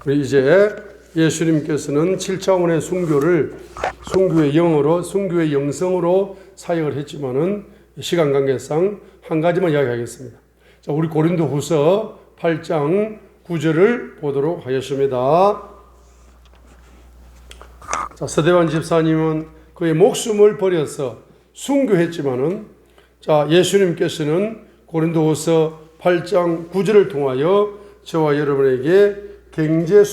그리고 이제 예수님께서는 7차원의 순교의 영으로, 순교의 영성으로 사역을 했지만은 시간 관계상 한 가지만 이야기하겠습니다. 자, 우리 고린도후서 8장 9절을 보도록 하겠습니다. 자, 서대환 집사님은 그의 목숨을 버려서 순교했지만은, 자, 예수님께서는 고린도후서 8장 9절을 통하여 저와 여러분에게 경제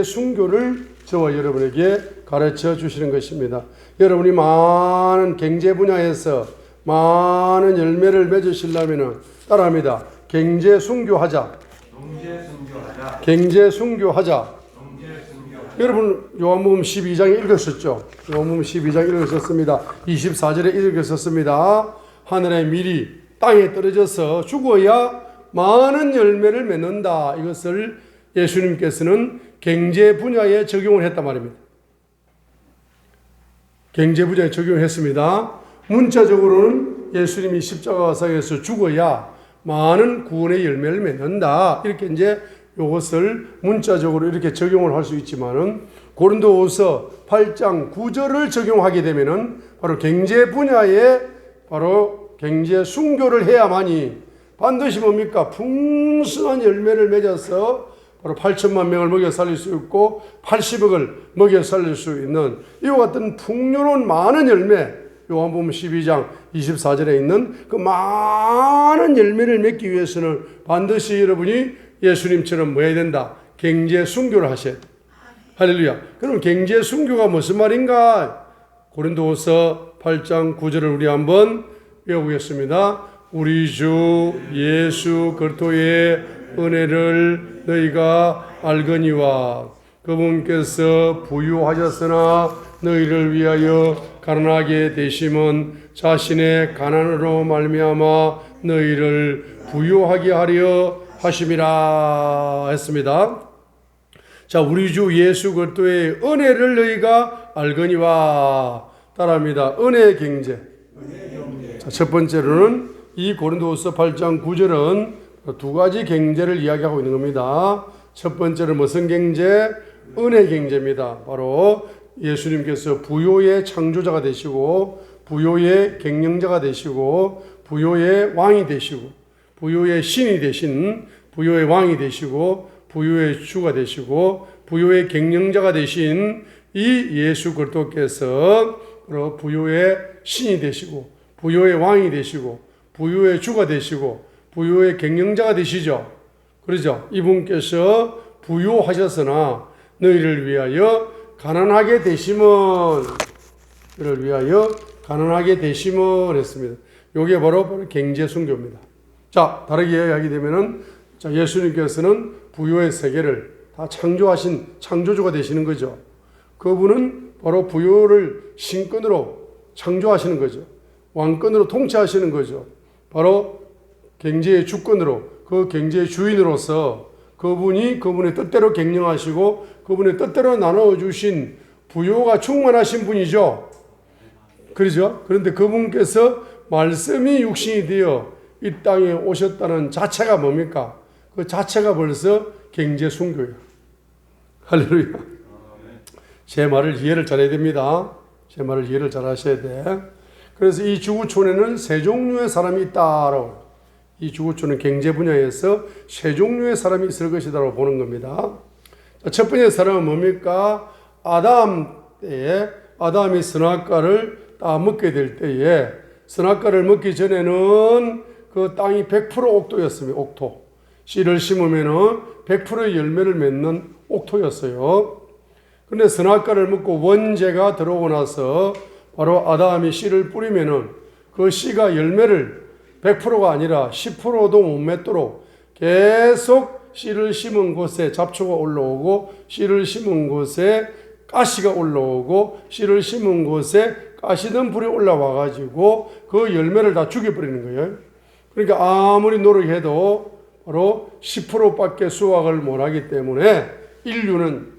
순교를 저와 여러분에게 가르쳐 주시는 것입니다. 여러분이 많은 경제 분야에서 많은 열매를 맺으시려면 따라합니다. 경제 순교하자. 여러분 요한복음 12장 읽으셨죠? 요한복음 12장 읽으셨습니다. 24절에 읽으셨습니다. 하늘의 밀이 땅에 떨어져서 죽어야 많은 열매를 맺는다. 이것을 예수님께서는 경제 분야에 적용을 했단 말입니다. 경제 분야에 적용을 했습니다. 문자적으로는 예수님이 십자가상에서 죽어야 많은 구원의 열매를 맺는다. 이렇게 이제 이것을 문자적으로 이렇게 적용을 할 수 있지만은 고린도후서 8장 9절을 적용하게 되면은 바로 경제 분야에 바로 경제 순교를 해야만이 반드시 뭡니까? 풍성한 열매를 맺어서 바로 8천만 명을 먹여 살릴 수 있고 80억을 먹여 살릴 수 있는 이와 같은 풍요로운 많은 열매, 요한복음 12장 24절에 있는 그 많은 열매를 맺기 위해서는 반드시 여러분이 예수님처럼 뭐 해야 된다? 경제 순교를 하셔야 돼. 할렐루야. 그럼 경제 순교가 무슨 말인가? 고린도후서 8장 9절을 우리 한번 외워보겠습니다. 우리 주 예수 그리스도의 은혜를 너희가 알거니와 그분께서 부유하셨으나 너희를 위하여 가난하게 되심은 자신의 가난으로 말미암아 너희를 부유하게 하려 하심이라 했습니다. 자, 우리 주 예수 그리스도의 은혜를 너희가 알거니와 따라합니다. 은혜의 경제. 자, 첫 번째로는 이 고린도후서 8장 9절은 두 가지 경제를 이야기하고 있는 겁니다. 첫 번째는 무슨 경제? 은혜 경제입니다. 바로 예수님께서 부요의 창조자가 되시고 부요의 경영자가 되시고 부요의 왕이 되시고 부요의 신이 되신 부요의 왕이 되시고 부요의 주가 되시고 부요의 경영자가 되신 이 예수 그리스도께서 바로 부요의 신이 되시고 부요의 왕이 되시고 부요의 주가 되시고 부요의 경영자가 되시죠. 그러죠. 이분께서 부요하셨으나 너희를 위하여 가난하게 되심은 했습니다. 이게 바로 경제 순교입니다. 자, 다르게 이야기하게 되면은, 자, 예수님께서는 부요의 세계를 다 창조하신 창조주가 되시는 거죠. 그분은 바로 부요를 신권으로 창조하시는 거죠. 왕권으로 통치하시는 거죠. 바로 경제의 주권으로, 그 경제의 주인으로서 그분이 그분의 뜻대로 경영하시고 그분의 뜻대로 나눠주신 부요가 충만하신 분이죠. 그렇죠? 그런데 그분께서 말씀이 육신이 되어 이 땅에 오셨다는 자체가 뭡니까? 그 자체가 벌써 경제 순교예요. 할렐루야. 제 말을 이해를 잘해야 됩니다. 제 말을 이해를 잘 하셔야 돼. 그래서 이 지구촌에는 세 종류의 사람이 있다라고. 이 지구촌은 경제 분야에서 세 종류의 사람이 있을 것이다라고 보는 겁니다. 자, 첫 번째 사람은 뭡니까? 아담 때에 아담이 선악과를 딱 먹게 될 때에 선악과를 먹기 전에는 그 땅이 100% 옥토였습니다. 옥토. 씨를 심으면은 100%의 열매를 맺는 옥토였어요. 그런데 선악과를 먹고 원죄가 들어오고 나서 바로 아담이 씨를 뿌리면은 그 씨가 열매를 100%가 아니라 10%도 못 맺도록 계속 씨를 심은 곳에 잡초가 올라오고 씨를 심은 곳에 가시가 올라오고 씨를 심은 곳에 가시든 불이 올라와 가지고 그 열매를 다 죽여버리는 거예요. 그러니까 아무리 노력해도 바로 10%밖에 수확을 못하기 때문에 인류는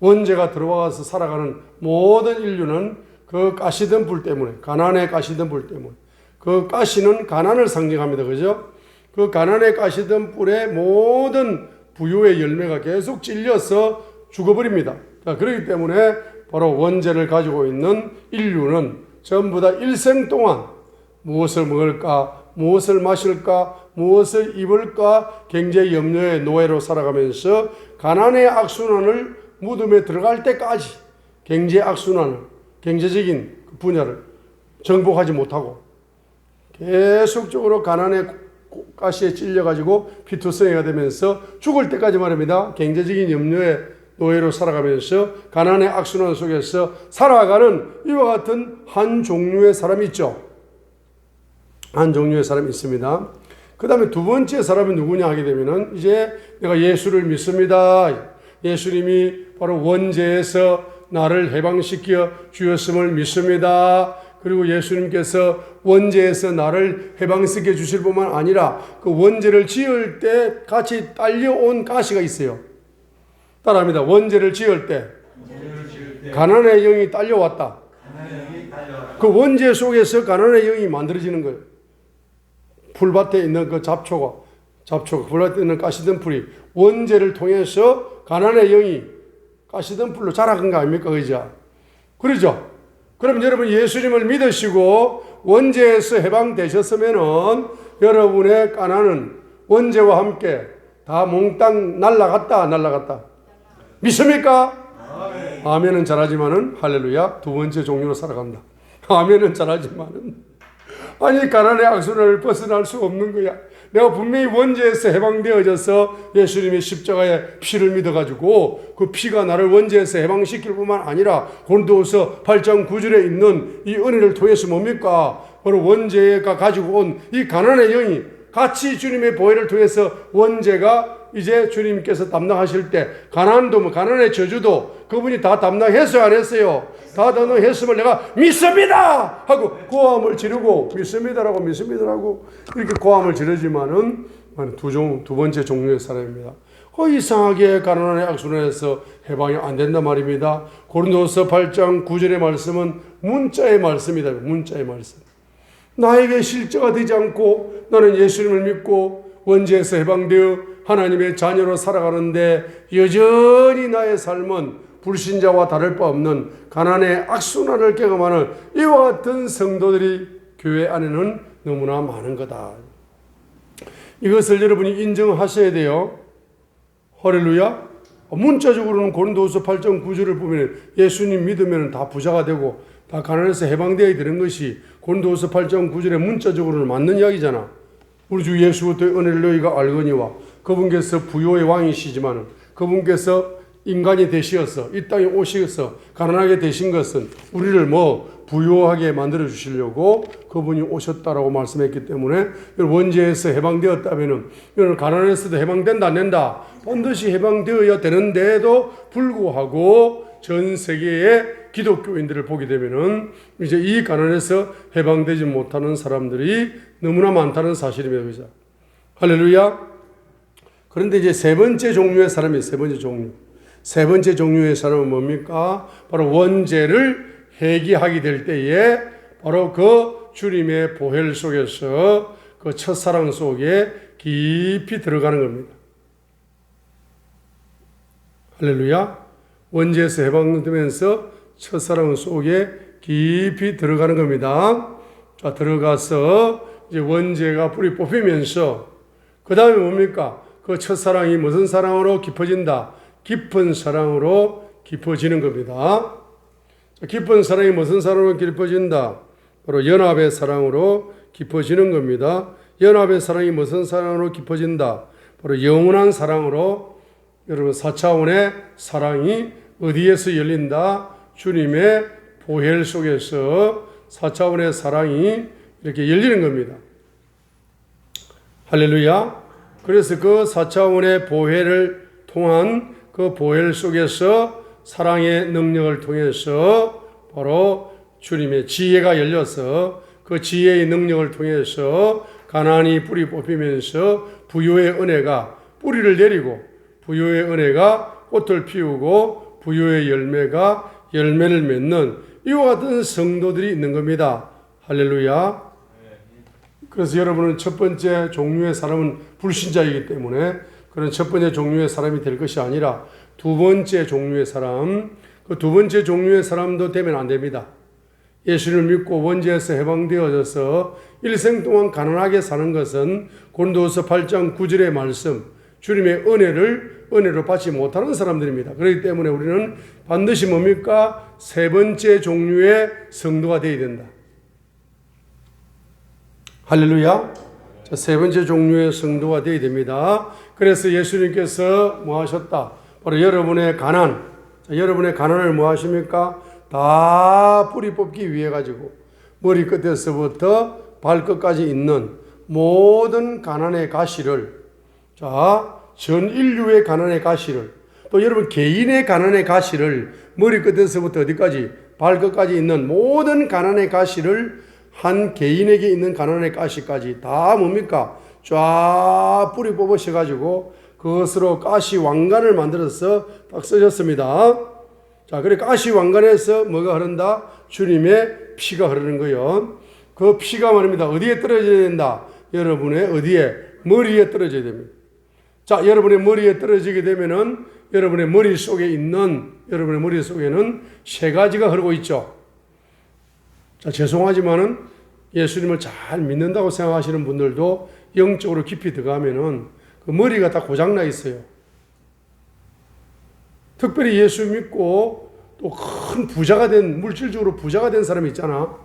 원죄가 들어와서 살아가는 모든 인류는 그 가시던 불 때문에, 가난의 가시던 불 때문에, 그 가시는 가난을 상징합니다. 그죠? 그 가난의 가시던 뿔의 모든 부요의 열매가 계속 찔려서 죽어버립니다. 자, 그렇기 때문에 바로 원죄를 가지고 있는 인류는 전부 다 일생 동안 무엇을 먹을까, 무엇을 마실까, 무엇을 입을까 경제 염려의 노예로 살아가면서 가난의 악순환을 무덤에 들어갈 때까지 경제 악순환을, 경제적인 분야를 정복하지 못하고 계속적으로 가난의 가시에 찔려가지고 피투성이가 되면서 죽을 때까지 말입니다. 경제적인 염려의 노예로 살아가면서 가난의 악순환 속에서 살아가는 이와 같은 한 종류의 사람이 있죠. 한 종류의 사람이 있습니다. 그 다음에 두 번째 사람은 누구냐 하게 되면은 이제 내가 예수를 믿습니다. 예수님이 바로 원죄에서 나를 해방시켜 주셨음을 믿습니다. 그리고 예수님께서 원죄에서 나를 해방시켜 주실 뿐만 아니라 그 원죄를 지을 때 같이 딸려온 가시가 있어요. 따라합니다. 원죄를 지을 때 가난의 영이 딸려왔다. 그 원죄 속에서 가난의 영이 만들어지는 거예요. 풀밭에 있는 그 잡초가 풀밭에 있는 가시덤불이 원죄를 통해서 가난의 영이 가시덤불로 자라간 거 아닙니까? 그러죠? 그럼 여러분 예수님을 믿으시고 원죄에서 해방되셨으면은 여러분의 가난은 원죄와 함께 다 몽땅 날라갔다. 믿습니까? 아멘은 잘하지만은 할렐루야 두 번째 종류로 살아간다. 아멘은 잘하지만은 아니 가난의 악순환을 벗어날 수 없는 거야. 내가 분명히 원죄에서 해방되어져서 예수님의 십자가의 피를 믿어가지고 그 피가 나를 원죄에서 해방시킬 뿐만 아니라 고린도후서 8장 9절에 있는 이 은혜를 통해서 뭡니까? 바로 원죄가 가지고 온 이 가난의 영이 같이 주님의 보혈을 통해서 원죄가 이제 주님께서 담당하실 때 가난도 가난의 저주도 그분이 다 담당했어요, 안 했어요? 다 담당했음을 내가 믿습니다 하고 고함을 지르고 믿습니다라고 이렇게 고함을 지르지만은 두 번째 종류의 사람입니다. 이상하게 가난의 악순환에서 해방이 안 된단 말입니다. 고린도서 8장 9절의 말씀은 문자의 말씀이다. 문자의 말씀. 나에게 실제가 되지 않고 나는 예수님을 믿고 원죄에서 해방되어 하나님의 자녀로 살아가는데 여전히 나의 삶은 불신자와 다를 바 없는 가난의 악순환을 경험하는 이와 같은 성도들이 교회 안에는 너무나 많은 거다. 이것을 여러분이 인정하셔야 돼요. 할렐루야. 문자적으로는 고린도후서 8장 9절을 보면 예수님 믿으면 다 부자가 되고 다 가난에서 해방되어야 되는 것이 고린도후서 8장 9절에 문자적으로는 맞는 이야기잖아. 우리 주 예수부터의 은혜를 너희가 알거니와 그분께서 부요의 왕이시지만 그분께서 인간이 되시어서 이 땅에 오시어서 가난하게 되신 것은 우리를 부요하게 만들어 주시려고 그분이 오셨다라고 말씀했기 때문에 원죄에서 해방되었다면은 여러분 가난에서도 해방된다 안 된다? 반드시 해방되어야 되는데도 불구하고 전 세계의 기독교인들을 보게 되면은 이제 이 가난에서 해방되지 못하는 사람들이 너무나 많다는 사실입니다. 그죠? 할렐루야. 그런데 이제 세 번째 종류의 사람이 세 번째 종류의 사람은 뭡니까? 바로 원죄를 회개하게 될 때에 바로 그 주님의 보혈 속에서 그 첫사랑 속에 깊이 들어가는 겁니다. 할렐루야. 원죄에서 해방되면서 첫사랑 속에 깊이 들어가는 겁니다. 자, 들어가서 이제 원죄가 뿌리 뽑히면서 그 다음에 뭡니까? 그 첫사랑이 무슨 사랑으로 깊어진다? 깊은 사랑으로 깊어지는 겁니다. 자, 깊은 사랑이 무슨 사랑으로 깊어진다? 바로 연합의 사랑으로 깊어지는 겁니다. 연합의 사랑이 무슨 사랑으로 깊어진다? 바로 영원한 사랑으로. 여러분 4차원의 사랑이 어디에서 열린다? 주님의 보혈 속에서 4차원의 사랑이 이렇게 열리는 겁니다. 할렐루야. 그래서 그 4차원의 보혈을 통한 그 보혈 속에서 사랑의 능력을 통해서 바로 주님의 지혜가 열려서 그 지혜의 능력을 통해서 가난이 뿌리 뽑히면서 부요의 은혜가 뿌리를 내리고 부요의 은혜가 꽃을 피우고 부요의 열매가 열매를 맺는 이와 같은 성도들이 있는 겁니다. 할렐루야. 그래서 여러분은 첫 번째 종류의 사람은 불신자이기 때문에 그런 첫 번째 종류의 사람이 될 것이 아니라 두 번째 종류의 사람, 그 두 번째 종류의 사람도 되면 안 됩니다. 예수를 믿고 원죄에서 해방되어져서 일생 동안 가난하게 사는 것은 고린도후서 8장 9절의 말씀, 주님의 은혜로 받지 못하는 사람들입니다. 그렇기 때문에 우리는 반드시 뭡니까? 세 번째 종류의 성도가 되어야 된다. 할렐루야. 자, 세 번째 종류의 성도가 되어야 됩니다. 그래서 예수님께서 뭐 하셨다? 바로 여러분의 가난. 자, 여러분의 가난을 뭐 하십니까? 다 뿌리 뽑기 위해 가지고 머리끝에서부터 발끝까지 있는 모든 가난의 가시를, 자, 전 인류의 가난의 가시를, 또 여러분 개인의 가난의 가시를, 머리끝에서부터 어디까지? 발끝까지 있는 모든 가난의 가시를, 한 개인에게 있는 가난의 가시까지 다 뭡니까? 쫙 뿌리 뽑으셔가지고 그것으로 가시 왕관을 만들어서 딱 쓰셨습니다. 자, 그래 가시 왕관에서 뭐가 흐른다? 주님의 피가 흐르는 거예요. 그 피가 말입니다. 어디에 떨어져야 된다? 여러분의 어디에? 머리에 떨어져야 됩니다. 자, 여러분의 머리에 떨어지게 되면은 여러분의 여러분의 머릿속에는 세 가지가 흐르고 있죠. 자, 죄송하지만은 예수님을 잘 믿는다고 생각하시는 분들도 영적으로 깊이 들어가면은 그 머리가 다 고장나 있어요. 특별히 예수 믿고 또 큰 부자가 된, 물질적으로 부자가 된 사람이 있잖아.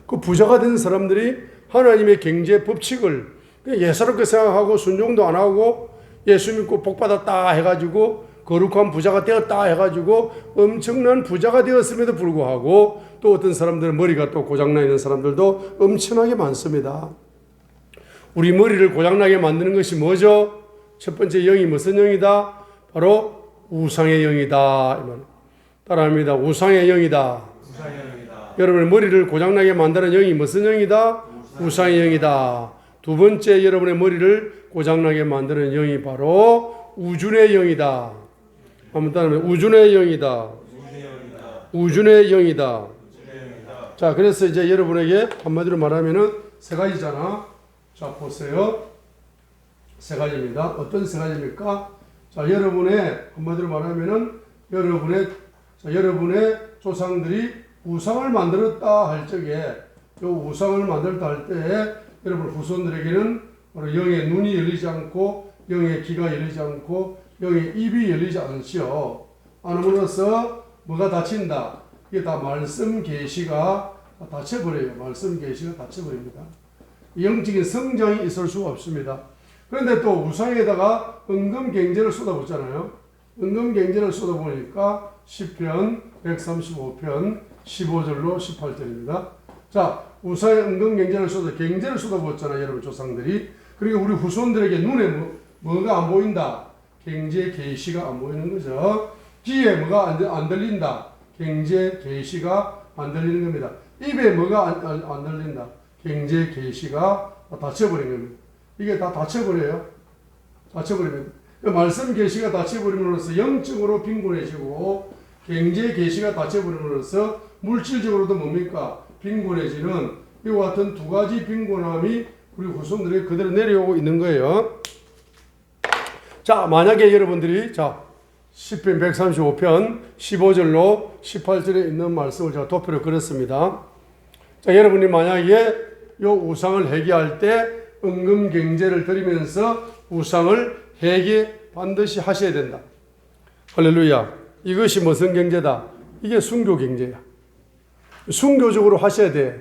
그 부자가 된 사람들이 하나님의 경제 법칙을 예사롭게 생각하고 순종도 안 하고 예수 믿고 복 받았다 해가지고 거룩한 부자가 되었다 해가지고 엄청난 부자가 되었음에도 불구하고 또 어떤 사람들은 머리가 또 고장나 있는 사람들도 엄청나게 많습니다. 우리 머리를 고장나게 만드는 것이 뭐죠? 첫 번째 영이 무슨 영이다? 바로 우상의 영이다. 따라합니다. 우상의 영이다. 여러분의 머리를 고장나게 만드는 영이 무슨 영이다? 우상의 영이다. 두 번째 여러분의 머리를 고장나게 만드는 영이 바로 우준의 영이다. 한번 따라하면 우준의 영이다. 우준의 영이다. 자, 그래서 이제 여러분에게 한마디로 말하면은 세 가지잖아. 자, 보세요. 세 가지입니다. 어떤 세 가지입니까? 자, 여러분의 한마디로 말하면은 여러분의 조상들이 우상을 만들었다 할 적에, 요 우상을 만들었다 할 때에 여러분 후손들에게는 바로 영의 눈이 열리지 않고 영의 귀가 열리지 않고 영의 입이 열리지 않지요. 않음으로써 뭐가 닫힌다? 이게 다 말씀 계시가 닫혀버려요. 말씀 계시가 닫혀버립니다. 영적인 성장이 있을 수가 없습니다. 그런데 또 우상에다가 은금경제를 쏟아붓잖아요. 은금경제를 쏟아보니까 시편 135편 15절로 18절입니다. 자, 우상에 은금경제를 경제를 쏟아부었잖아요. 여러분 조상들이. 그리고 우리 후손들에게 눈에 뭐가 안 보인다? 경제 계시가 안 보이는 거죠. 귀에 뭐가 안 들린다? 경제 계시가 안 들리는 겁니다. 입에 뭐가 안 들린다? 경제 계시가 닫혀버린 겁니다. 이게 다 닫혀버려요. 닫혀버립니다. 말씀 계시가 닫혀버림으로써 영적으로 빈곤해지고 경제 계시가 닫혀버림으로써 물질적으로도 뭡니까? 빈곤해지는 이와 같은 두 가지 빈곤함이 우리 후손들이 그대로 내려오고 있는 거예요. 자, 만약에 여러분들이 시편 135편 15절로 18절에 있는 말씀을 제가 도표로 그렸습니다. 자, 여러분이 만약에 이 우상을 회개할 때 은금경제를 드리면서 우상을 회개 반드시 하셔야 된다. 할렐루야. 이것이 무슨 경제다? 이게 순교 경제야. 순교적으로 하셔야 돼.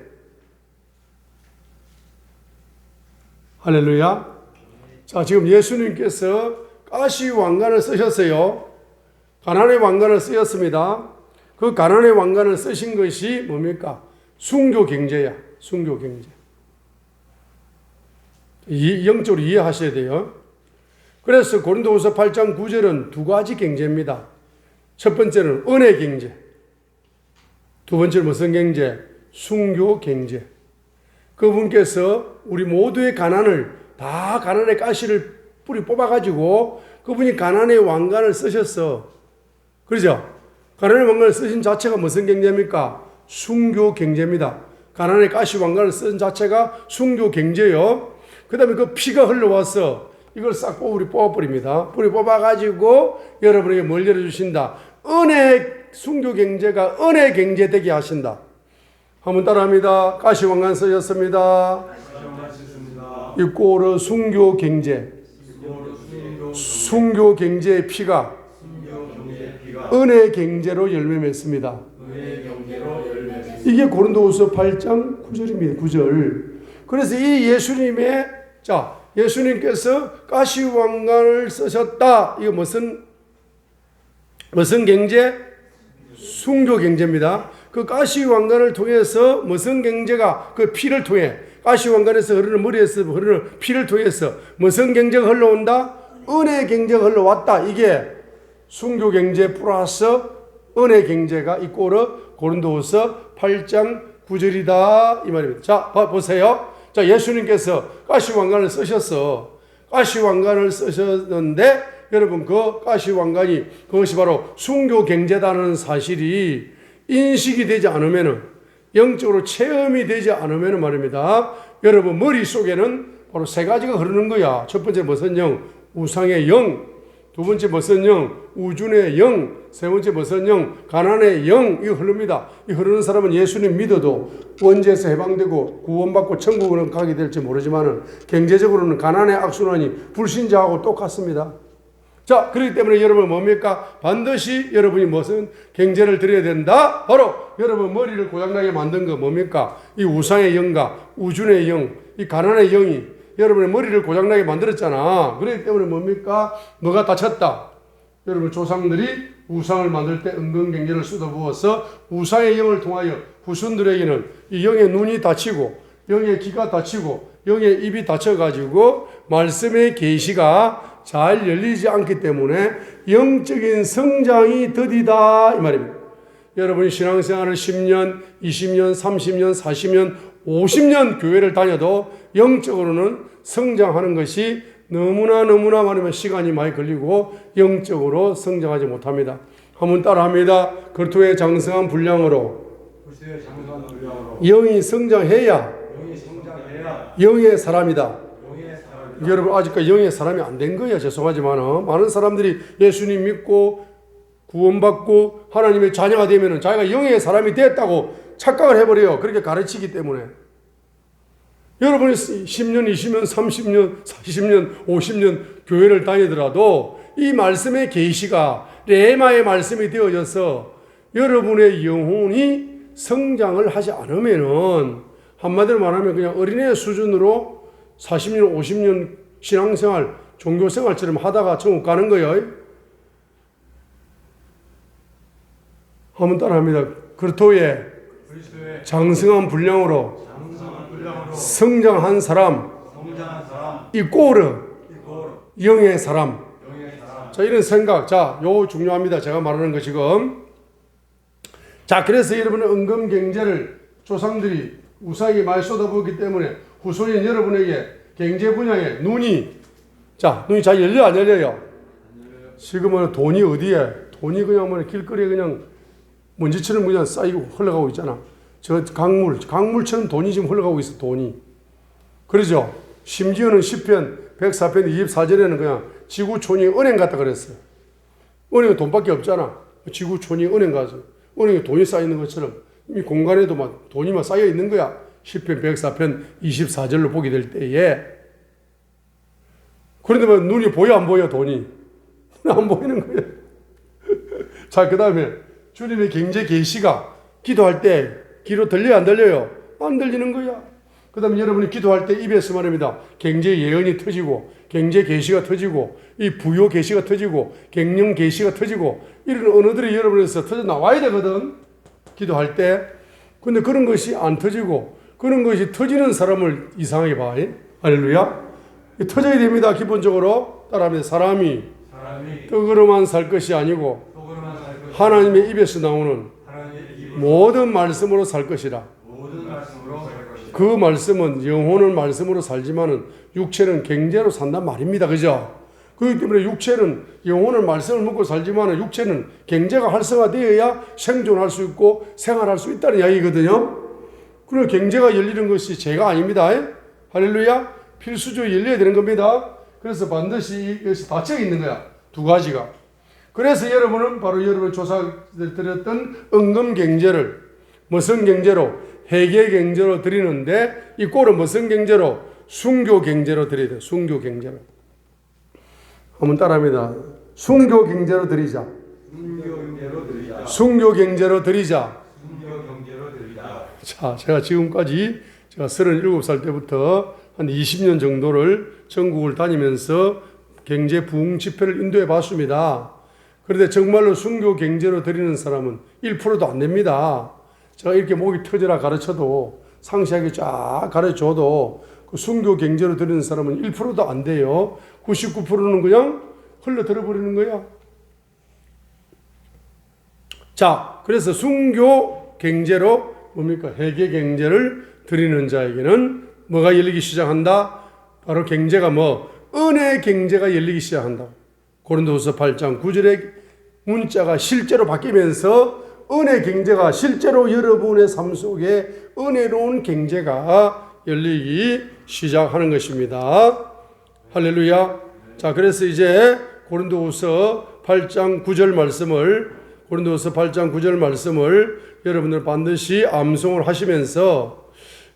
할렐루야. 자, 지금 예수님께서 가시 왕관을 쓰셨어요. 가난의 왕관을 쓰였습니다. 그 가난의 왕관을 쓰신 것이 뭡니까? 순교 경제야. 순교 경제. 영적으로 이해하셔야 돼요. 그래서 고린도후서 8장 9절은 두 가지 경제입니다. 첫 번째는 은혜 경제. 두 번째는 무슨 경제? 순교 경제. 그분께서 우리 모두의 가난을 다 가난의 가시를 뿌리 뽑아가지고 그분이 가난의 왕관을 쓰셨어. 그러죠? 가난의 왕관을 쓰신 자체가 무슨 경제입니까? 순교 경제입니다. 가난의 가시 왕관을 쓴 자체가 순교 경제요. 그 다음에 그 피가 흘러와서 이걸 싹 뽑아버립니다. 뿌리 뽑아가지고 여러분에게 뭘 열어주신다? 은혜, 순교 경제가 은혜 경제 되게 하신다. 한번 따라합니다. 가시왕관 쓰셨습니다. 이 꼴은 순교 경제. 순교 경제의 피가 은혜 경제로 열매 맺습니다. 이게 고린도후서 8장 9절입니다. 9절. 그래서 이 예수님의 예수님께서 가시왕관을 쓰셨다. 이거 무슨 경제? 순교 경제입니다. 그 가시왕관을 통해서 무슨 경제가 그 피를 통해 가시왕관에서 흐르는 머리에서 흐르는 피를 통해서 무슨 경제가 흘러온다? 은혜 경제가 흘러왔다. 이게 순교 경제 플러스 은혜 경제가 이 꼴은 고린도후서 8장 9절이다 이 말입니다. 자, 보세요. 자, 예수님께서 가시왕관을 쓰셨어. 가시왕관을 쓰셨는데 여러분 그 가시왕관이 그것이 바로 순교 경제다는 사실이 인식이 되지 않으면은 영적으로 체험이 되지 않으면은 말입니다. 여러분 머릿속에는 바로 세 가지가 흐르는 거야. 첫 번째 무슨 영? 우상의 영. 두 번째 무슨 영? 우준의 영. 세 번째 무슨 영? 가난의 영. 이거 흐릅니다. 이 흐르는 사람은 예수님 믿어도 원죄에서 해방되고 구원받고 천국으로 가게 될지 모르지만은 경제적으로는 가난의 악순환이 불신자하고 똑같습니다. 자, 그렇기 때문에 여러분 뭡니까? 반드시 여러분이 무슨 경제를 드려야 된다? 바로 여러분 머리를 고장나게 만든 거 뭡니까? 이 우상의 영과 우준의 영, 이 가난의 영이 여러분의 머리를 고장나게 만들었잖아. 그렇기 때문에 뭡니까? 뭐가 다쳤다? 여러분 조상들이 우상을 만들 때 은근 경제를 쏟아부어서 우상의 영을 통하여 후손들에게는 이 영의 눈이 다치고 영의 귀가 다치고 영의 입이 다쳐가지고 말씀의 계시가 잘 열리지 않기 때문에 영적인 성장이 더디다 이 말입니다. 여러분이 신앙생활을 10년, 20년, 30년, 40년, 50년 교회를 다녀도 영적으로는 성장하는 것이 너무나 말하면 시간이 많이 걸리고 영적으로 성장하지 못합니다. 한번 따라합니다. 그리스도의 장성한 분량으로 영이 성장해야 영의 사람이다. 여러분 아직까지 영의 사람이 안 된 거야. 죄송하지만 많은 사람들이 예수님 믿고 구원받고 하나님의 자녀가 되면 자기가 영의 사람이 됐다고 착각을 해버려요. 그렇게 가르치기 때문에. 여러분이 10년, 20년, 30년, 40년, 50년 교회를 다니더라도 이 말씀의 계시가 레마의 말씀이 되어져서 여러분의 영혼이 성장을 하지 않으면은 한마디로 말하면 그냥 어린애 수준으로 40년, 50년 신앙생활, 종교생활처럼 하다가 천국 가는 거예요. 한번 따라합니다. 그리스도의 장성한 분량으로 성장한 사람, 이 꼴은 영의 사람. 자, 이런 생각. 자, 요거 중요합니다. 제가 말하는 거 지금. 자, 그래서 여러분의 은금 경제를 조상들이 우상에게 많이 쏟아부었기 때문에 후손인 여러분에게 경제 분야에 눈이 잘 열려 안 열려요? 지금은 돈이 어디에? 돈이 그냥 뭐 길거리에 그냥 먼지처럼 그냥 쌓이고 흘러가고 있잖아. 저 강물처럼 돈이 지금 흘러가고 있어, 돈이. 그러죠? 심지어는 10편, 104편, 24절에는 그냥 지구촌이 은행 같다 그랬어요. 은행은 돈밖에 없잖아. 지구촌이 은행 가서. 은행에 돈이 쌓이는 것처럼 이 공간에도 막 돈이 막 쌓여 있는 거야. 10편, 104편, 24절로 보게 될 때에. 그런데 뭐 눈이 보여, 안 보여, 돈이? 안 보이는 거예요. 자, 그 다음에 주님의 경제 계시가 기도할 때 귀로 들려요, 안 들려요? 안 들리는 거야. 그 다음에 여러분이 기도할 때 입에서 말입니다. 경제 예언이 터지고, 경제 계시가 터지고, 이 부요 계시가 터지고, 갱년 계시가 터지고, 이런 언어들이 여러분에서 터져 나와야 되거든. 기도할 때. 근데 그런 것이 안 터지고, 그런 것이 터지는 사람을 이상하게 봐. 할렐루야. 터져야 됩니다. 기본적으로. 따라합니다. 사람이 떡으로만 살 것이 아니고, 하나님의 입에서 나오는 모든 말씀으로 살 것이라. 그 말씀은 영혼은 말씀으로 살지만은 육체는 경제로 산단 말입니다. 그죠? 그렇기 때문에 육체는 영혼은 말씀을 먹고 살지만은 육체는 경제가 활성화되어야 생존할 수 있고 생활할 수 있다는 이야기거든요. 그리고 경제가 열리는 것이 죄가 아닙니다. 할렐루야. 필수적으로 열려야 되는 겁니다. 그래서 반드시 이것이 닫혀 있는 거야. 두 가지가. 그래서 여러분은 바로 여러분 조사들 드렸던 은금경제를 무슨 경제로? 회계경제로 드리는데 이 꼴은 무슨 경제로? 순교경제로 드려야 돼. 순교경제로. 한번 따라합니다. 순교경제로 드리자. 순교경제로 드리자. 순교경제로 드리자. 순교경제로 드리자. 자, 제가 지금까지 제가 37살 때부터 한 20년 정도를 전국을 다니면서 경제 부흥 집회를 인도해 봤습니다. 그런데 정말로 순교 경제로 드리는 사람은 1%도 안 됩니다. 제가 이렇게 목이 터져라 가르쳐도 상세하게 쫙 가르쳐도 그 순교 경제로 드리는 사람은 1%도 안 돼요. 99%는 그냥 흘러 들어버리는 거야. 자, 그래서 순교 경제로 뭡니까? 회계 경제를 드리는 자에게는 뭐가 열리기 시작한다? 바로 경제가 은혜 경제가 열리기 시작한다. 고린도후서 8장 9절에 문자가 실제로 바뀌면서 은혜 경제가 실제로 여러분의 삶 속에 은혜로운 경제가 열리기 시작하는 것입니다. 할렐루야. 자, 그래서 이제 고린도후서 8장 9절 말씀을 여러분들 반드시 암송을 하시면서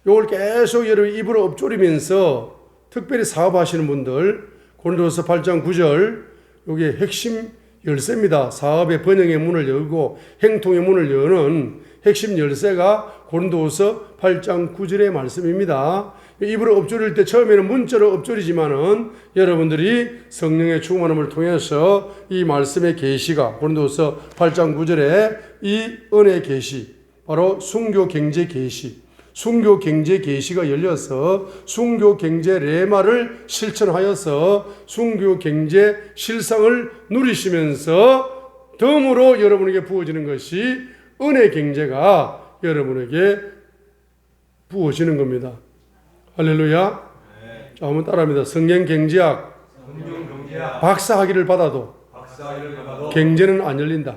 이걸 계속 여러분 입으로 엎조리면서 특별히 사업하시는 분들 고린도서 8장 9절 이게 핵심 열쇠입니다. 사업의 번영의 문을 열고 행통의 문을 여는 핵심 열쇠가 고린도서 8장 9절의 말씀입니다. 입으로 엎조릴 때 처음에는 문자로 엎조리지만은 여러분들이 성령의 충만함을 통해서 이 말씀의 계시가 고린도서 8장 9절에 이 은혜 계시 바로 순교 경제 계시 순교 경제 계시가 열려서 순교 경제 레마를 실천하여서 순교 경제 실상을 누리시면서 덤으로 여러분에게 부어지는 것이 은혜 경제가 여러분에게 부어지는 겁니다. 할렐루야. 네. 자, 한번 따라합니다. 성경 경제학 박사학위를 받아도 경제는 안 열린다.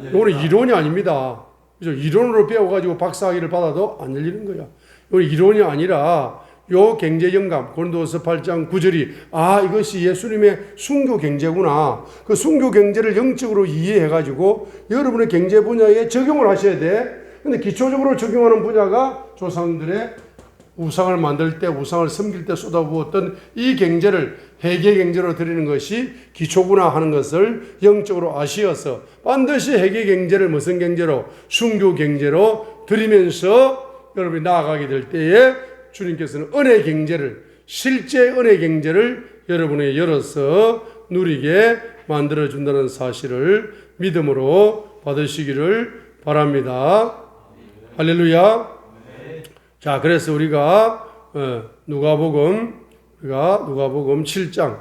이거는 이론이 아닙니다. 그죠? 이론으로 배워가지고 박사학위를 받아도 안 열리는 거야. 이건 이론이 아니라 요 경제 영감 고린도서 8장 9절이 이것이 예수님의 순교 경제구나. 그 순교 경제를 영적으로 이해해가지고 여러분의 경제 분야에 적용을 하셔야 돼. 근데 기초적으로 적용하는 분야가 조상들의 우상을 만들 때 우상을 섬길 때 쏟아부었던 이 경제를 회계 경제로 드리는 것이 기초구나 하는 것을 영적으로 아시어서 반드시 회계 경제를 무슨 경제로? 순교 경제로 드리면서 여러분이 나아가게 될 때에 주님께서는 은혜 경제를 실제 은혜 경제를 여러분에게 열어서 누리게 만들어준다는 사실을 믿음으로 받으시기를 바랍니다. 할렐루야. 자, 그래서 우리가 누가복음 7장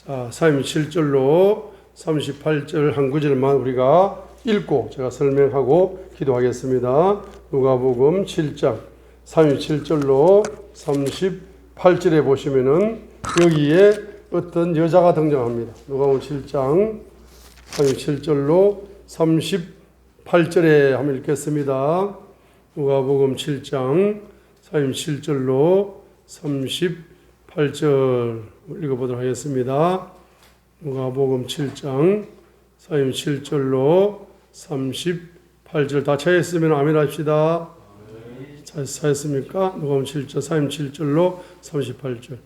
37절로 38절 한 구절만 우리가 읽고 제가 설명하고 기도하겠습니다. 누가복음 7장 37절로 38절에 보시면은 여기에 어떤 여자가 등장합니다. 누가복음 7장 37절로 38절에 한번 읽겠습니다. 누가복음 7장 37절로 38절 읽어보도록 하겠습니다. 누가복음 7장 37절로 38절 다 찾았으면 아멘 합시다. 찾았습니까? 누가복음 7장 37절로 38절.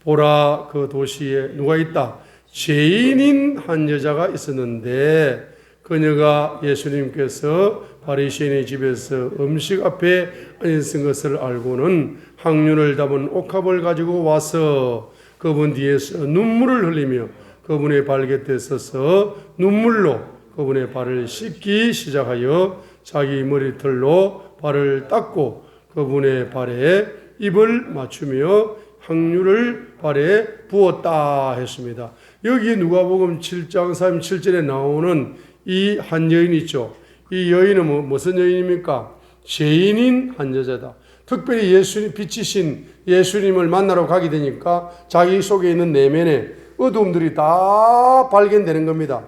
보라, 그 도시에 누가 있다? 죄인인 한 여자가 있었는데 그녀가 예수님께서 바리새인의 집에서 음식 앞에 앉은 것을 알고는 향유를 담은 옥합을 가지고 와서 그분 뒤에서 눈물을 흘리며 그분의 발곁에 서서 눈물로 그분의 발을 씻기 시작하여 자기 머리털로 발을 닦고 그분의 발에 입을 맞추며 향유를 발에 부었다 했습니다. 여기 누가복음 7장 37절에 나오는 이 한 여인 있죠. 이 여인은 무슨 여인입니까? 죄인인 한 여자다. 특별히 예수님 비치신 예수님을 만나러 가게 되니까 자기 속에 있는 내면의 어두움들이 다 발견되는 겁니다.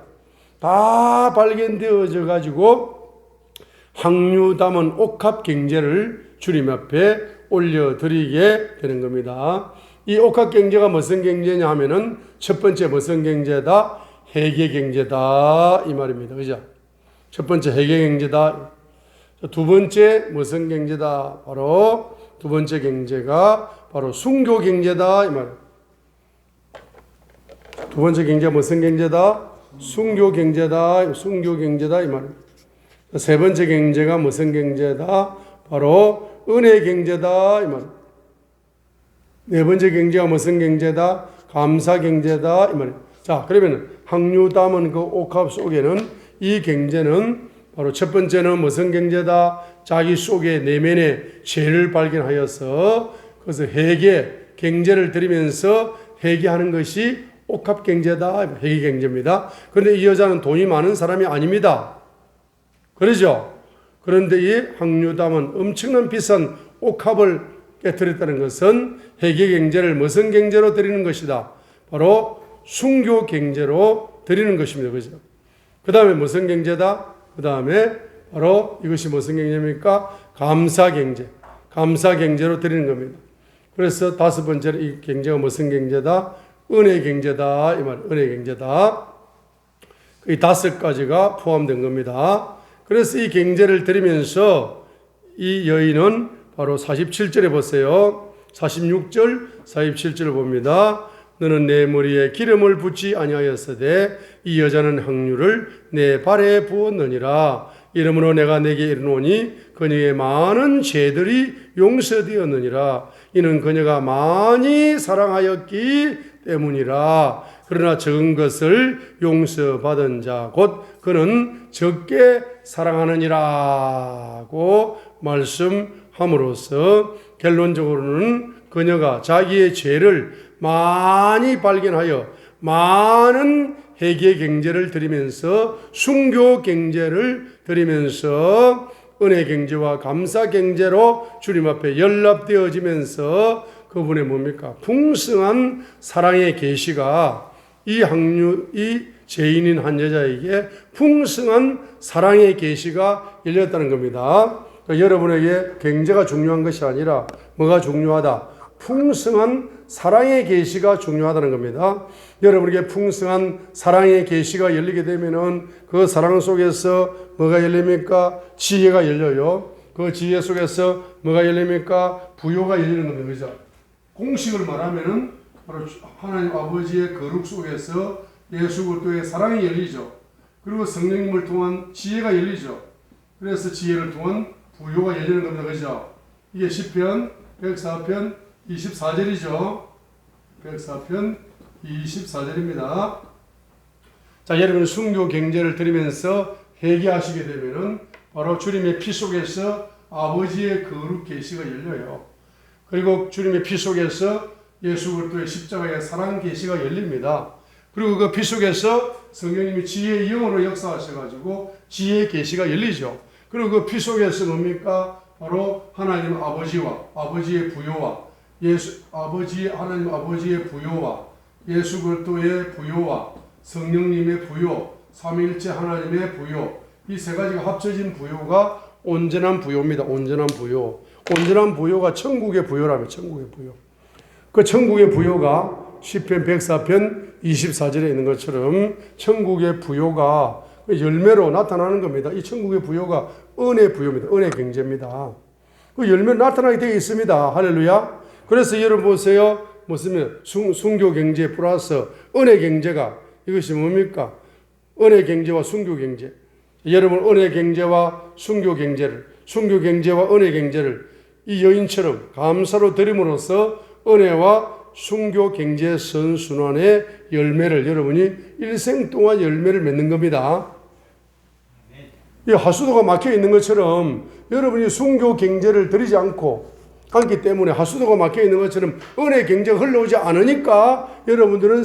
다 발견되어져 가지고 향유 담은 옥합 경제를 주님 앞에 올려드리게 되는 겁니다. 이 옥합 경제가 무슨 경제냐 하면은 첫 번째 무슨 경제다? 회계 경제다 이 말입니다. 그죠? 첫 번째 회계 경제다. 두 번째 무슨 경제다? 바로 두 번째 경제가 바로 순교 경제다 이 말. 두 번째 경제가 무슨 경제다? 순교 경제다. 순교 경제다 이 말입니다. 세 번째 경제가 무슨 경제다? 바로 은혜 경제다 이 말. 네 번째 경제가 무슨 경제다? 감사 경제다 이 말입니다. 자, 그러면 항류 담은 그 옥합 속에는 이 경제는 바로 첫 번째는 무슨 경제다? 자기 속에 내면의 죄를 발견하여서 그래서 회개 경제를 드리면서 회개하는 것이 옥합 경제다. 회개 경제입니다. 그런데 이 여자는 돈이 많은 사람이 아닙니다. 그러죠? 그런데 이 항류 담은 엄청난 비싼 옥합을 깨뜨렸다는 것은 회개 경제를 무슨 경제로 드리는 것이다? 바로 순교 경제로 드리는 것입니다. 그죠? 그 다음에 무슨 경제다? 그 다음에 바로 이것이 무슨 경제입니까? 감사 경제. 감사 경제로 드리는 겁니다. 그래서 다섯 번째로 이 경제가 무슨 경제다? 은혜 경제다. 이 말, 은혜 경제다. 이 다섯 가지가 포함된 겁니다. 그래서 이 경제를 드리면서 이 여인은 바로 47절에 보세요. 46절, 47절을 봅니다. 너는 내 머리에 기름을 붓지 아니하였으되 이 여자는 향유를 내 발에 부었느니라. 이러므로 내가 내게 이르노니 그녀의 많은 죄들이 용서되었느니라. 이는 그녀가 많이 사랑하였기 때문이라. 그러나 적은 것을 용서받은 자 곧 그는 적게 사랑하느니라고 말씀함으로써 결론적으로는 그녀가 자기의 죄를 많이 발견하여 많은 회개 경제를 드리면서 순교 경제를 드리면서 은혜 경제와 감사 경제로 주님 앞에 연락되어지면서 그분의 뭡니까? 풍성한 사랑의 계시가 이 죄인인 한 여자에게 풍성한 사랑의 계시가 열렸다는 겁니다. 그러니까 여러분에게 경제가 중요한 것이 아니라 뭐가 중요하다? 풍성한 사랑의 계시가 중요하다는 겁니다. 여러분에게 풍성한 사랑의 계시가 열리게 되면은 그 사랑 속에서 뭐가 열립니까? 지혜가 열려요. 그 지혜 속에서 뭐가 열립니까? 부요가 열리는 겁니다. 그죠? 공식을 말하면은 바로 하나님 아버지의 거룩 속에서 예수 그리스도의 사랑이 열리죠. 그리고 성령님을 통한 지혜가 열리죠. 그래서 지혜를 통한 부요가 열리는 겁니다. 그죠? 이게 시편 104편 24절이죠. 104편 24절입니다. 자, 여러분 순교 경제를 드리면서 회개하시게 되면은 바로 주님의 피 속에서 아버지의 거룩 계시가 열려요. 그리고 주님의 피 속에서 예수 그리스도의 십자가의 사랑 계시가 열립니다. 그리고 그 피 속에서 성령님이 지혜의 영으로 역사하셔가지고 지혜의 계시가 열리죠. 그리고 그 피 속에서 뭡니까? 바로 하나님 아버지와 아버지의 부요와 하나님 아버지의 부요와 예수 그리스도의 부요와 성령님의 부요, 삼위일체 하나님의 부요, 이 세 가지가 합쳐진 부요가 온전한 부요입니다. 온전한 부요. 온전한 부요가 천국의 부요라며 천국의 부요. 그 천국의 부요가 시편 104편 24절에 있는 것처럼 천국의 부요가 열매로 나타나는 겁니다. 이 천국의 부요가 은혜 부요입니다. 은혜 경제입니다. 그 열매로 나타나게 되어 있습니다. 할렐루야. 그래서 여러분 보세요. 무슨 순교 경제 플러스 은혜 경제가 이것이 뭡니까? 은혜 경제와 순교 경제. 여러분 은혜 경제와 순교 경제를 순교 경제와 은혜 경제를 이 여인처럼 감사로 드림으로써 은혜와 순교 경제 선순환의 열매를 여러분이 일생 동안 열매를 맺는 겁니다. 이 하수도가 막혀 있는 것처럼 여러분이 순교 경제를 드리지 않기 때문에 하수도가 막혀 있는 것처럼 은혜 경제가 흘러오지 않으니까 여러분들은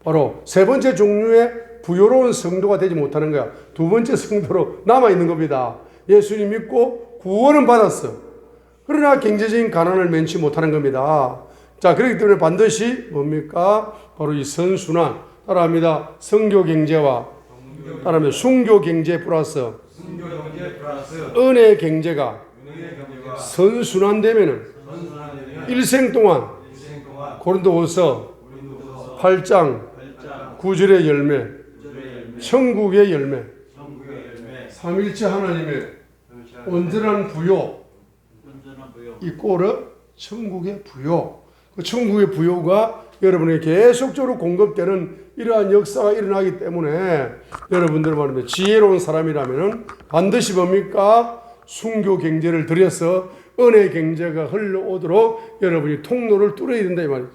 바로 세 번째 종류의 부요로운 성도가 되지 못하는 거야. 두 번째 성도로 남아 있는 겁니다. 예수님 믿고 구원은 받았어. 그러나 경제적인 가난을 면치 못하는 겁니다. 자, 그렇기 때문에 반드시 뭡니까? 바로 이 선순환, 따라합니다. 성교 경제와 따라합니다. 순교 경제 플러스 은혜 경제가 선순환되면은 일생 동안 일생 동안 고린도후서 고린도서 8장 8장 9절의 열매, 9절의 열매 천국의 열매, 천국의 열매 삼일체 하나님의 온전한 부요, 온전한 부요 이 꼴은 천국의 부요. 그 천국의 부요가 여러분에게 계속적으로 공급되는 이러한 역사가 일어나기 때문에 여러분들 말하면 지혜로운 사람이라면 반드시 뭡니까? 순교 경제를 들여서 은혜 경제가 흘러오도록 여러분이 통로를 뚫어야 된다 이 말이죠.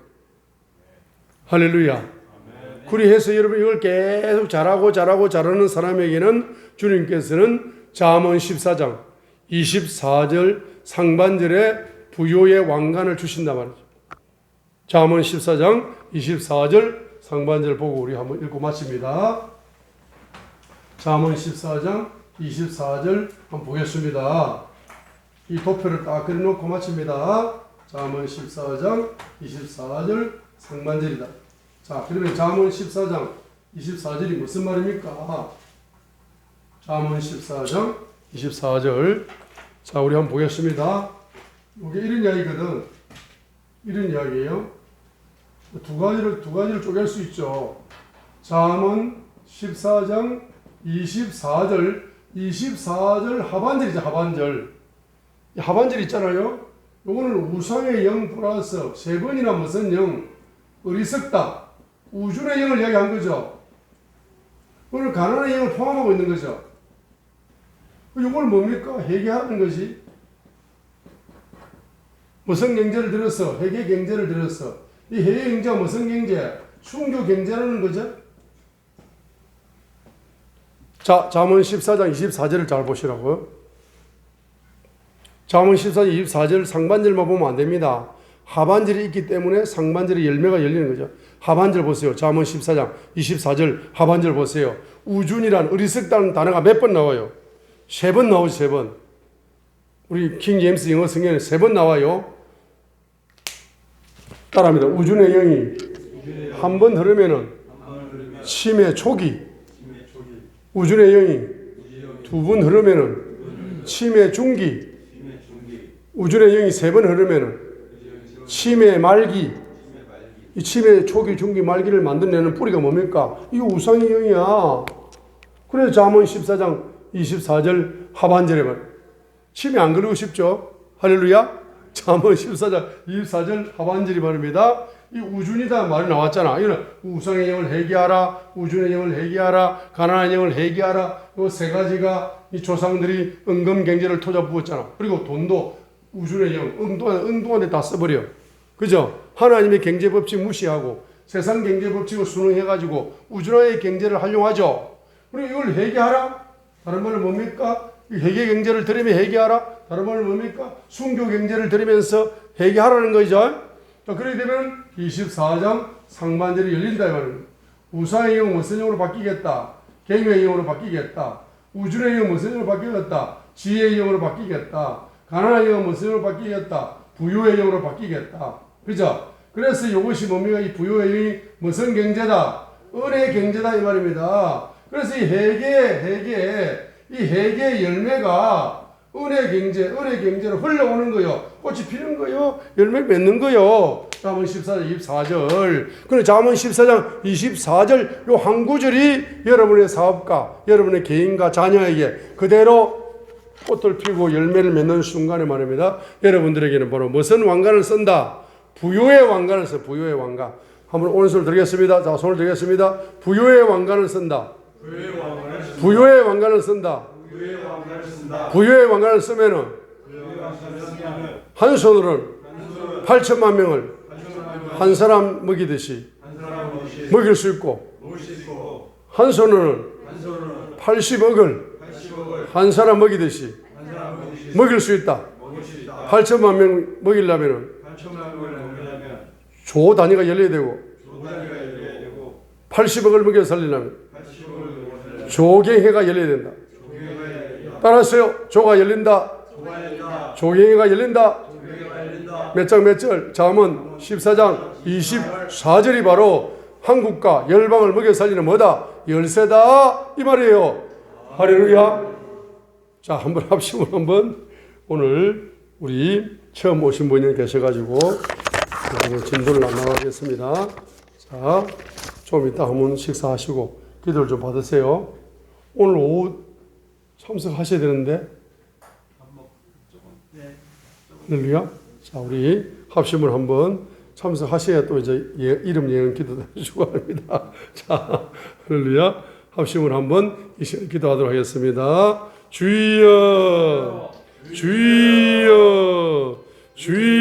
할렐루야. 그리해서 여러분 이걸 계속 잘하는 사람에게는 주님께서는 잠언 14장 24절 상반절에 부요의 왕관을 주신단 말이죠. 잠언 14장 24절 상반절 보고 우리 한번 읽고 마칩니다. 잠언 14장 24절 한번 보겠습니다. 이 도표를 딱 그려놓고 마칩니다. 잠언 14장 24절 상반절이다. 자, 그러면 잠언 14장 24절이 무슨 말입니까? 잠언 14장 24절. 자, 우리 한번 보겠습니다. 이게 이런 이야기거든. 이런 이야기예요. 두 가지를 쪼갤 수 있죠. 잠언 14장 24절 하반절이죠. 하반절. 이 하반절 있잖아요. 요거는 우상의 영 플러스 세 번이나 무슨 영, 어리석다, 우준의 영을 이야기한 거죠. 오늘 가난의 영을 포함하고 있는 거죠. 요걸 뭡니까? 회개하는 것이. 무슨 경제를 들어서 회개 경제를 들어서 이 회개 경제가 무슨 경제? 순교 경제라는 거죠. 자, 잠언 14장 24절을 잘 보시라고요. 잠언 14장 24절 상반절만 보면 안 됩니다. 하반절이 있기 때문에 상반절의 열매가 열리는 거죠. 하반절 보세요. 잠언 14장 24절 하반절 보세요. 우준이란 어리석다는 단어가 몇 번 나와요? 3번 나오죠. 3번. 우리 킹 제임스 영어 성경에 3번 나와요. 따라합니다. 우준의 영이 한 번 흐르면은 치매 초기. 우준의 영이 2번 흐르면은 치매 중기. 우준의 영이 3번 흐르면은 치매 말기. 이 치매 초기, 중기, 말기를 만들어내는 뿌리가 뭡니까? 이거 우상의 영이야. 그래서 잠언 14장 24절 하반절에 말. 치매 안 걸리고 싶죠? 할렐루야. 잠언 14장 24절 하반절이 말입니다. 이 우준이다 말이 나왔잖아. 이거는 우상의 영을 회개하라, 우준의 영을 회개하라, 가난한 영을 회개하라. 이 세 가지가 이 조상들이 은금 경제를 투자 부었잖아. 그리고 돈도 우준의 영, 엉뚱한데 다 써버려. 그죠? 하나님의 경제 법칙 무시하고 세상 경제 법칙을 순응해가지고 우준의 경제를 활용하죠. 그리고 이걸 회개하라. 다른 말은 뭡니까? 회개 경제를 들으며 회개하라. 다른 말은 뭡니까? 순교 경제를 들으면서 회개하라는 거죠. 자, 그렇게 되면 24장 상반절이 열린다 이 말입니다. 우상의 영은 무슨 영으로 바뀌겠다? 경외의 영으로 바뀌겠다. 우준의 영은 무슨 영으로 바뀌겠다? 지혜의 영으로 바뀌겠다. 가난한 영은 무슨 영으로 바뀌겠다? 부유의 영으로 바뀌겠다. 그죠? 그래서 이것이 뭡니까? 이 부유의 영이 무슨 경제다? 은혜 경제다 이 말입니다. 그래서 이 회개의 열매가 은혜 경제로 흘러오는 거요. 꽃이 피는 거요. 열매 맺는 거요. 잠언 14장 24절. 그런데 잠언 14장 24절 요 한 구절이 여러분의 사업가, 여러분의 개인과 자녀에게 그대로 꽃을 피고 열매를 맺는 순간에 말입니다. 여러분들에게는 바로 무슨 왕관을 쓴다? 부요의 왕관을 써. 부요의 왕관. 한번 오른손을 들겠습니다. 자, 손을 들겠습니다. 부요의 왕관을 쓴다. 부요의 왕관을 쓴다. 부요의 왕관을 쓰면은 한 손으로는 8천만 명을 한 사람 먹이듯이 먹일 수 있고, 한 손으로는 80억을 한 사람 먹이듯이 먹일 수 있다. 8천만 명 먹이려면은 조 단위가 열려야 되고, 80억을 먹여 살리려면 조경회가 열려야 된다. 따라하세요. 조가 열린다. 조경회가 열린다. 몇 장 몇 절? 잠언 14장 24절이 바로 한국과 열방을 먹여 살리는 뭐다? 열쇠다 이 말이에요. 할렐루야. 자, 한번 합심으로 한번 오늘 우리 처음 오신 분이 계셔가지고 진도를 안 나가겠습니다. 자, 좀 이따 한번 식사하시고 기도를 좀 받으세요. 오늘 오후 참석하셔야 되는데. 할렐루야. 자, 우리 합심을 한번 참석하셔야 또 이제 이름 예언 기도도 해주시고 합니다. 자, 할렐루야. 합심을 한번 이 시간 기도하도록 하겠습니다. 주여, 주여, 주여.